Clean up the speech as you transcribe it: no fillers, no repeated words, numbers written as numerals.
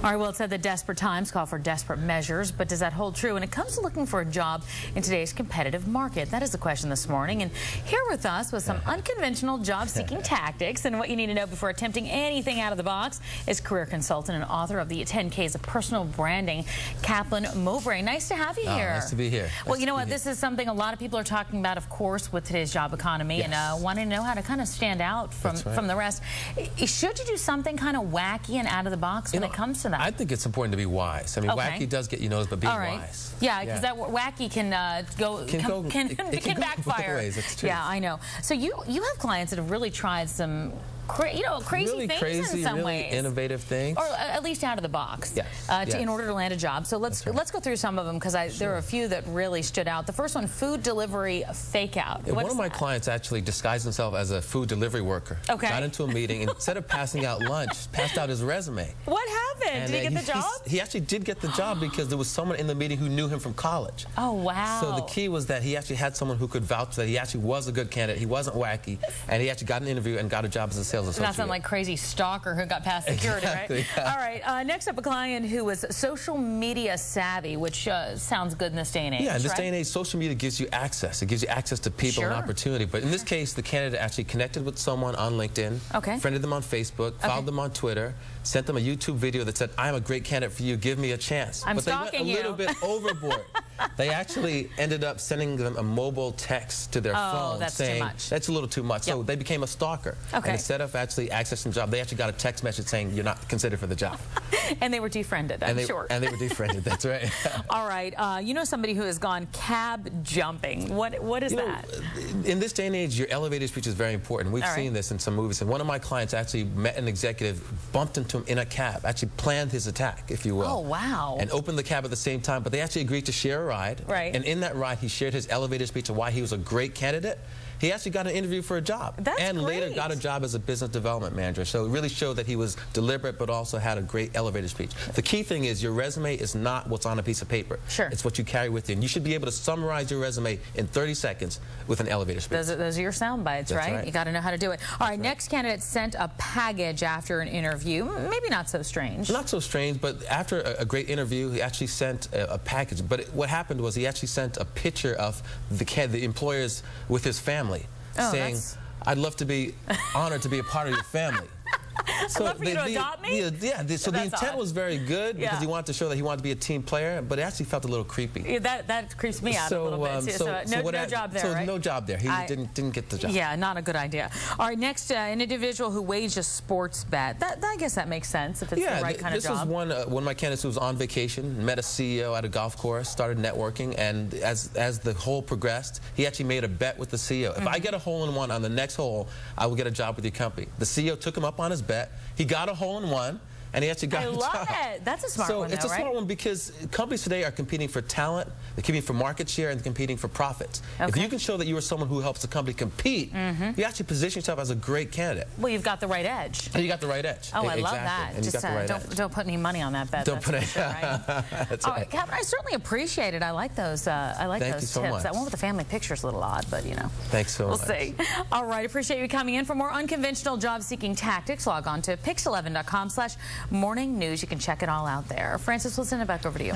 All right, well, it said that desperate times call for desperate measures, but does that hold true when it comes to looking for a job in today's competitive market? That is the question this morning. And here with us with some unconventional job-seeking tactics and what you need to know before attempting anything out of the box is career consultant and author of the 10 Ks of Personal Branding, Kaplan Mobray. Nice to have you here. Nice to be here. Well, you know what? This is something a lot of people are talking about, of course, with today's job economy, and wanting to know how to kind of stand out from the rest. Should you do something kind of wacky and out of the box when it comes to that? I think it's important to be wise. I mean, wacky does get you noticed, but be wise. Yeah, because that wacky can backfire. Both ways. It's true. Yeah, I know. So you have clients that have really tried some crazy really things in some ways. Innovative things. Or at least out of the box. Yes. In order to land a job. So let's go through some of them because there are a few that really stood out. The first one, food delivery fake out. One of my clients actually disguised himself as a food delivery worker. Okay. Got into a meeting and instead of passing out lunch, passed out his resume. What happened? And did he get the job? He actually did get the job because there was someone in the meeting who knew him from college. Oh, wow. So the key was that he actually had someone who could vouch that he actually was a good candidate. He wasn't wacky, and he actually got an interview and got a job as a sales associate. Not some like crazy stalker who got past security, right? Yeah. All right. Next up, a client who was social media savvy, which sounds good in this day and age. Yeah, in this day and age, social media gives you access. It gives you access to people and opportunity. But in this case, the candidate actually connected with someone on LinkedIn, friended them on Facebook, followed them on Twitter, sent them a YouTube video that said, "I'm a great candidate for you. Give me a chance." But they went a little bit overboard. They actually ended up sending them a mobile text to their phone saying, too much. "That's a little too much." So they became a stalker. And instead of actually accessing the job, they actually got a text message saying, "You're not considered for the job." And they were defriended, I'm sure. And they were defriended, that's right. All right. You know somebody who has gone cab jumping. What is that? In this day and age, your elevator speech is very important. We've seen this in some movies. And one of my clients actually met an executive, bumped into him in a cab, actually planned his attack, if you will. Oh, wow. And opened the cab at the same time. But they actually agreed to share a ride. Right. And in that ride, he shared his elevator speech of why he was a great candidate. He actually got an interview for a job. That's later got a job as a business development manager. So it really showed that he was deliberate but also had a great elevator speech. The key thing is your resume is not what's on a piece of paper. Sure. It's what you carry with you. And you should be able to summarize your resume in 30 seconds with an elevator speech. Those are your sound bites, right? You got to know how to do it. All right, next candidate sent a package after an interview. Maybe not so strange. Not so strange, but after a great interview, he actually sent a package. But what happened was he actually sent a picture of the employers with his family. Saying, "I'd love to be honored to be a part of your family." So I'd love for you to adopt me? So the intent was very good because he wanted to show that he wanted to be a team player, but it actually felt a little creepy. Yeah, that creeps me out a little bit. So no job there, right? No job there. He didn't get the job. Yeah, not a good idea. All right, next, an individual who waged a sports bet. I guess that makes sense if it's the right kind of job. This was one of my candidates who was on vacation, met a CEO at a golf course, started networking, and as the hole progressed, he actually made a bet with the CEO. If I get a hole-in-one on the next hole, I will get a job with your company. The CEO took him up on his bet. He got a hole-in-one, and he actually got a job. I love it. That's a smart one, So it's a smart one because companies today are competing for talent, they're competing for market share, and they're competing for profits. If you can show that you are someone who helps the company compete, you actually position yourself as a great candidate. Well, you've got the right edge. And you got the right edge. Oh, I love that. And just don't put any money on that bet. Don't put it. All right, Kaplan, I certainly appreciate it. I like those. I like those tips. Much. That one with the family picture is a little odd, but you know. Thanks so much. We'll see. All right, appreciate you coming in. For more unconventional job-seeking tactics, log on to pix11.com/morning news. You can check it all out there. Francis, we'll send it back over to you.